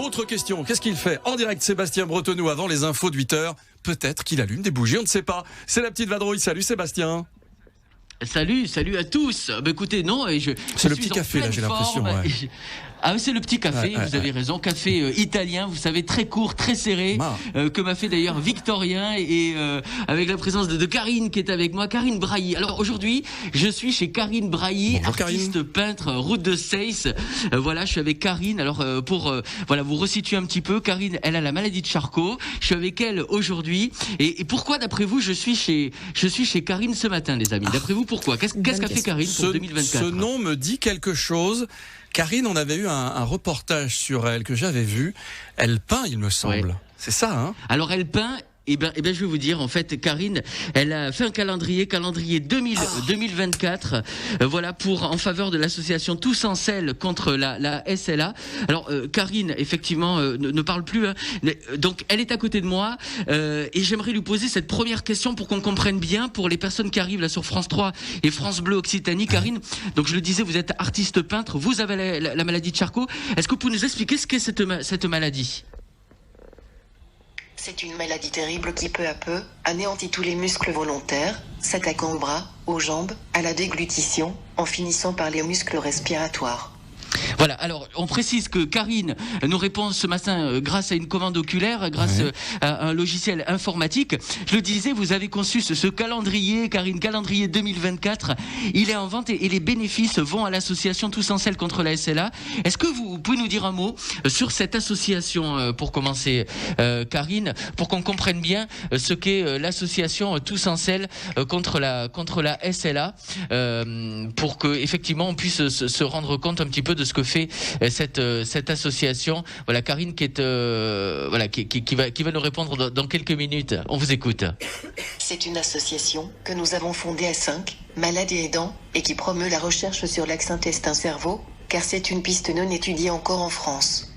autre question, qu'est-ce qu'il fait en direct Sébastien Bretonneau avant les infos de 8h? Peut-être qu'il allume des bougies, on ne sait pas. C'est la petite vadrouille, salut Sébastien. Salut à tous. Écoutez, non, c'est le petit café là, j'ai l'impression. Ouais. Ah, c'est le petit café, vous avez raison, café italien, vous savez, très court, très serré, que m'a fait d'ailleurs Victorien, et avec la présence de Karine qui est avec moi, Karine Brailly. Alors aujourd'hui, je suis chez Karine Brailly, bonjour, artiste Karine. peintre, route de Seyss. Voilà, je suis avec Karine. Alors pour voilà, vous resituer un petit peu, Karine, elle a la maladie de Charcot. Je suis avec elle aujourd'hui. Et pourquoi, d'après vous, je suis chez Karine ce matin, les amis? D'après vous, pourquoi? Qu'est-ce qu'a fait Karine pour 2024? Ce nom me dit quelque chose. Karine, on avait eu un reportage sur elle que j'avais vu. Elle peint, il me semble. Ouais. C'est ça, hein? Alors elle peint. Eh ben, je vais vous dire, en fait, Karine, elle a fait un calendrier 2024, voilà, en faveur de l'association Tous en selle contre la SLA. Alors, Karine, effectivement, ne parle plus, hein, donc elle est à côté de moi, et j'aimerais lui poser cette première question pour qu'on comprenne bien, pour les personnes qui arrivent là sur France 3 et France Bleu Occitanie. Karine, donc je le disais, vous êtes artiste peintre, vous avez la maladie de Charcot. Est-ce que vous pouvez nous expliquer ce qu'est cette maladie? C'est une maladie terrible qui peu à peu anéantit tous les muscles volontaires, s'attaquant aux bras, aux jambes, à la déglutition, en finissant par les muscles respiratoires. Voilà, alors on précise que Karine nous répond ce matin grâce à une commande oculaire, grâce à un logiciel informatique. Je le disais, vous avez conçu ce calendrier, Karine, calendrier 2024. Il est en vente et les bénéfices vont à l'association Tous en selle contre la SLA. Est-ce que vous pouvez nous dire un mot sur cette association pour commencer, Karine, pour qu'on comprenne bien ce qu'est l'association Tous en selle contre la SLA, pour que effectivement on puisse se rendre compte un petit peu de ce que fait cette association. Voilà, Karine qui va nous répondre dans quelques minutes. On vous écoute. C'est une association que nous avons fondée à 5, malades et aidants, et qui promeut la recherche sur l'axe intestin-cerveau, car c'est une piste non étudiée encore en France.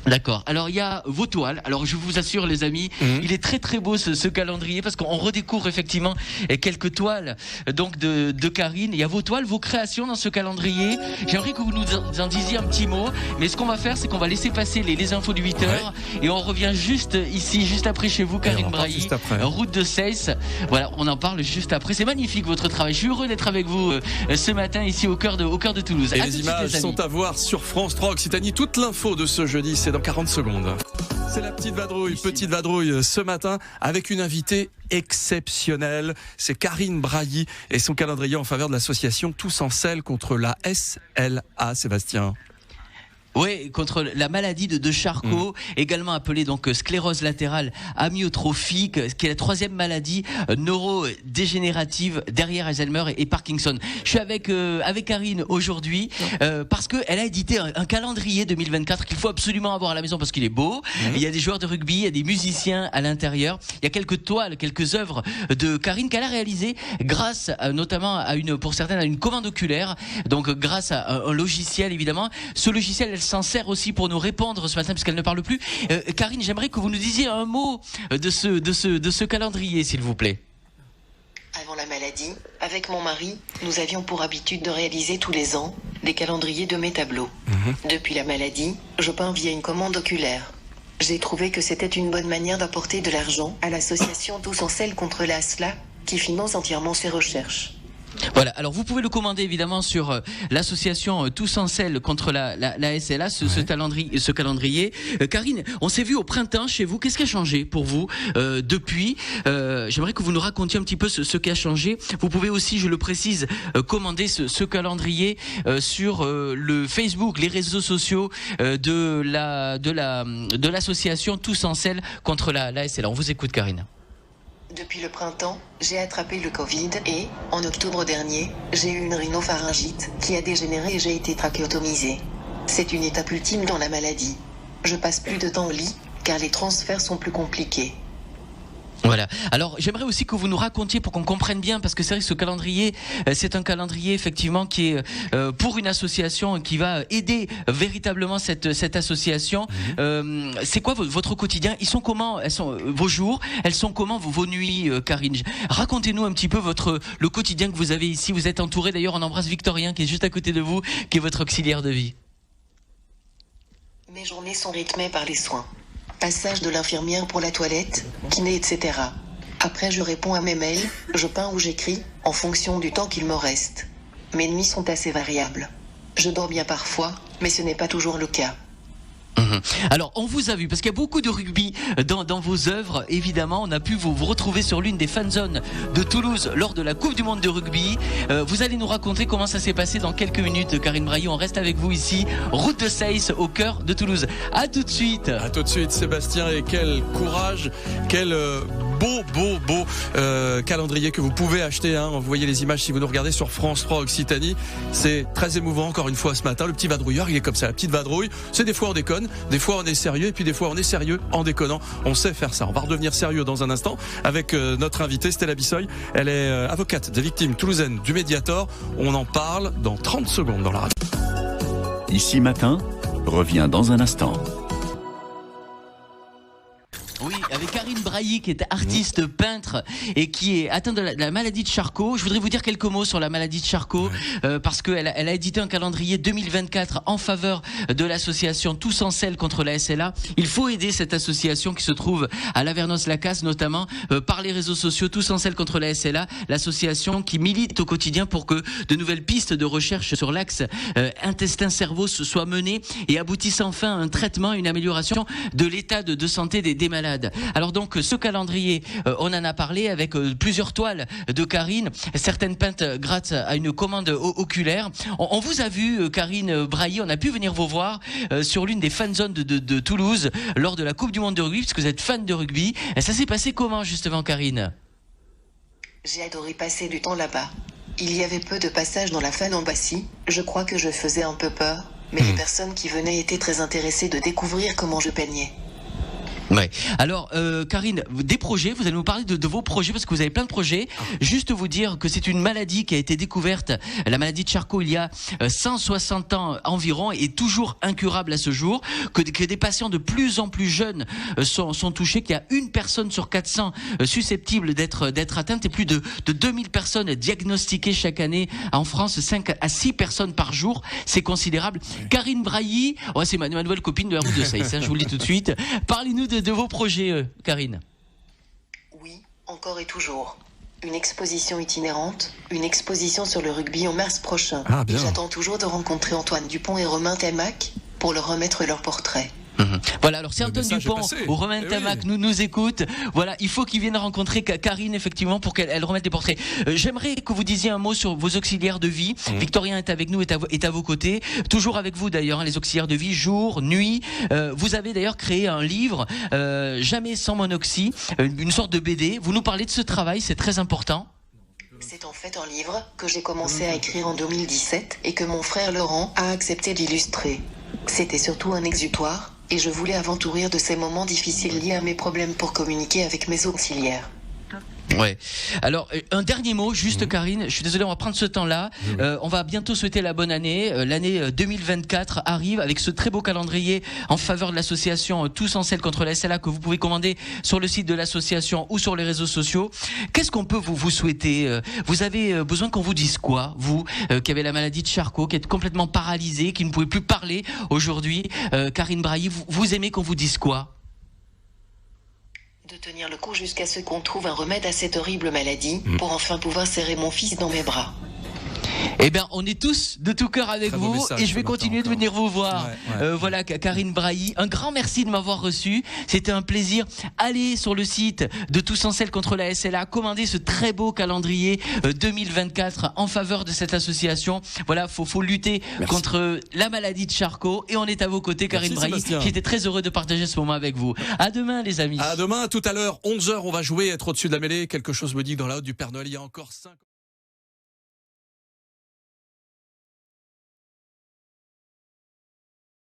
D'accord. Alors il y a vos toiles. Alors je vous assure les amis, il est très très beau ce calendrier parce qu'on redécouvre effectivement quelques toiles donc de Karine. Il y a vos toiles, vos créations dans ce calendrier. J'aimerais que vous nous en disiez un petit mot. Mais ce qu'on va faire, c'est qu'on va laisser passer les infos du 8h et on revient juste ici, juste après chez vous, Karine Brailly, route de Seyss. Voilà, on en parle juste après. C'est magnifique votre travail. Je suis heureux d'être avec vous ce matin ici au cœur de Toulouse. Et les images sont à voir sur France 3 Occitanie. Toute l'info de ce jeudi, c'est dans 40 secondes. C'est la petite vadrouille ce matin avec une invitée exceptionnelle. C'est Karine Brailly et son calendrier en faveur de l'association Tous en selle contre la SLA. Sébastien. Oui, contre la maladie de Charcot, également appelée donc sclérose latérale amyotrophique, qui est la troisième maladie neurodégénérative derrière Alzheimer et Parkinson. Je suis avec Karine aujourd'hui parce que elle a édité un calendrier 2024 qu'il faut absolument avoir à la maison parce qu'il est beau. Il y a des joueurs de rugby, il y a des musiciens à l'intérieur. Il y a quelques toiles, quelques œuvres de Karine qu'elle a réalisées grâce notamment pour certaines à une commande oculaire. Donc grâce à un logiciel évidemment. Ce logiciel, elle s'en sert aussi pour nous répondre ce matin puisqu'elle ne parle plus. Karine, j'aimerais que vous nous disiez un mot de ce calendrier, s'il vous plaît. Avant la maladie, avec mon mari, nous avions pour habitude de réaliser tous les ans des calendriers de mes tableaux. Depuis la maladie, je peins via une commande oculaire. J'ai trouvé que c'était une bonne manière d'apporter de l'argent à l'association Tous en selle contre la SLA, qui finance entièrement ses recherches. Voilà, alors vous pouvez le commander évidemment sur l'association Tous en selle contre la SLA, ce calendrier. Karine, on s'est vu au printemps chez vous, qu'est-ce qui a changé pour vous depuis? J'aimerais que vous nous racontiez un petit peu ce qui a changé. Vous pouvez aussi, je le précise, commander ce calendrier sur le Facebook, les réseaux sociaux de l'association Tous en selle contre la SLA. On vous écoute, Karine. Depuis le printemps, j'ai attrapé le Covid et, en octobre dernier, j'ai eu une rhinopharyngite qui a dégénéré et j'ai été trachéotomisée. C'est une étape ultime dans la maladie. Je passe plus de temps au lit, car les transferts sont plus compliqués. Voilà. Alors, j'aimerais aussi que vous nous racontiez pour qu'on comprenne bien, parce que c'est vrai que ce calendrier, c'est un calendrier effectivement qui est pour une association qui va aider véritablement cette association. C'est quoi votre quotidien? Vos jours? Elles sont comment vos nuits, Karine? Racontez-nous un petit peu le quotidien que vous avez ici. Vous êtes entouré, d'ailleurs, on embrasse Victorien qui est juste à côté de vous, qui est votre auxiliaire de vie. Mes journées sont rythmées par les soins. Passage de l'infirmière pour la toilette, kiné, etc. Après, je réponds à mes mails, je peins ou j'écris, en fonction du temps qu'il me reste. Mes nuits sont assez variables. Je dors bien parfois, mais ce n'est pas toujours le cas. Alors, on vous a vu, parce qu'il y a beaucoup de rugby dans vos œuvres, évidemment. On a pu vous retrouver sur l'une des fan zones de Toulouse lors de la Coupe du Monde de rugby. Vous allez nous raconter comment ça s'est passé dans quelques minutes, Karine Brailly. On reste avec vous ici, route de Seyss, au cœur de Toulouse. À tout de suite. À tout de suite, Sébastien, et quel courage, quel beau calendrier que vous pouvez acheter, hein. Vous voyez les images si vous nous regardez sur France 3 Occitanie. C'est très émouvant, encore une fois, ce matin. Le petit vadrouilleur, il est comme ça, la petite vadrouille. C'est des fois on déconne, des fois on est sérieux, et puis des fois on est sérieux en déconnant. On sait faire ça. On va redevenir sérieux dans un instant avec notre invitée Stella Bissoy. Elle est avocate des victimes toulousaines du Mediator. On en parle dans 30 secondes dans la radio. Ici Matin revient dans un instant. Oui, avec Karine Brailly, qui est artiste peintre et qui est atteinte de la maladie de Charcot. Je voudrais vous dire quelques mots sur la maladie de Charcot, parce qu'elle a édité un calendrier 2024 en faveur de l'association Tous en selle contre la SLA. Il faut aider cette association qui se trouve à Lavernos-Lacasse, notamment par les réseaux sociaux. Tous en selle contre la SLA, l'association qui milite au quotidien pour que de nouvelles pistes de recherche sur l'axe intestin-cerveau soient menées et aboutissent enfin à un traitement, une amélioration de l'état de santé des malades. Alors donc ce calendrier, on en a parlé avec plusieurs toiles de Karine, certaines peintes grâce à une commande oculaire. On vous a vu, Karine Brailly, on a pu venir vous voir sur l'une des fan zones de Toulouse lors de la Coupe du Monde de rugby, parce que vous êtes fan de rugby. Et ça s'est passé comment justement, Karine? J'ai adoré passer du temps là-bas. Il y avait peu de passages dans la fan embassy. Je crois que je faisais un peu peur, mais les personnes qui venaient étaient très intéressées de découvrir comment je peignais. Ouais. Alors, Karine, des projets, vous allez nous parler de vos projets, parce que vous avez plein de projets. Juste vous dire que c'est une maladie qui a été découverte, la maladie de Charcot, il y a 160 ans environ, et toujours incurable à ce jour, que des patients de plus en plus jeunes sont touchés, qu'il y a une personne sur 400 susceptible d'être atteinte, et plus de 2000 personnes diagnostiquées chaque année en France, 5 à 6 personnes par jour, c'est considérable. Karine Brailly, ouais, c'est ma nouvelle copine de la route de Seyss, hein, je vous le dis tout de suite. Parlez-nous de vos projets, Karine. Oui, encore et toujours. Une exposition itinérante, une exposition sur le rugby en mars prochain. Ah, bien. Et j'attends toujours de rencontrer Antoine Dupont et Romain Tamac pour leur remettre leur portrait. Voilà, alors si Antoine Dupont ou Romain Tamac nous écoutent, voilà, il faut qu'ils viennent rencontrer Karine effectivement pour qu'elle remette les portraits. J'aimerais que vous disiez un mot sur vos auxiliaires de vie. Victorien est avec nous, est à vos côtés, toujours avec vous d'ailleurs, hein, les auxiliaires de vie, jour, nuit. Vous avez d'ailleurs créé un livre, Jamais sans monoxy, une sorte de BD. Vous nous parlez de ce travail, c'est très important. C'est en fait un livre que j'ai commencé à écrire en 2017 et que mon frère Laurent a accepté d'illustrer. C'était surtout un exutoire, et je voulais avant tout rire de ces moments difficiles liés à mes problèmes pour communiquer avec mes auxiliaires. Ouais. Alors un dernier mot, juste Karine. Je suis désolé, on va prendre ce temps-là. On va bientôt souhaiter la bonne année. L'année 2024 arrive avec ce très beau calendrier en faveur de l'association Tous en selle contre la SLA que vous pouvez commander sur le site de l'association ou sur les réseaux sociaux. Qu'est-ce qu'on peut vous souhaiter? Vous avez besoin qu'on vous dise quoi, vous qui avez la maladie de Charcot, qui êtes complètement paralysé, qui ne pouvez plus parler aujourd'hui, Karine Brailly, vous aimez qu'on vous dise quoi? De tenir le coup jusqu'à ce qu'on trouve un remède à cette horrible maladie pour enfin pouvoir serrer mon fils dans mes bras. Eh bien, on est tous de tout cœur avec vous, et je vais continuer de venir vous voir. Voilà, Karine Brailly, un grand merci de m'avoir reçu. C'était un plaisir. Allez sur le site de Tous en selle contre la SLA, commandez ce très beau calendrier 2024 en faveur de cette association. Voilà, faut lutter contre la maladie de Charcot, et on est à vos côtés, Karine Brailly. J'étais très heureux de partager ce moment avec vous. À demain, les amis. À demain, tout à l'heure, 11h, on va jouer, être au-dessus de la mêlée. Quelque chose me dit que dans la haute du Père Noël, il y a encore 5...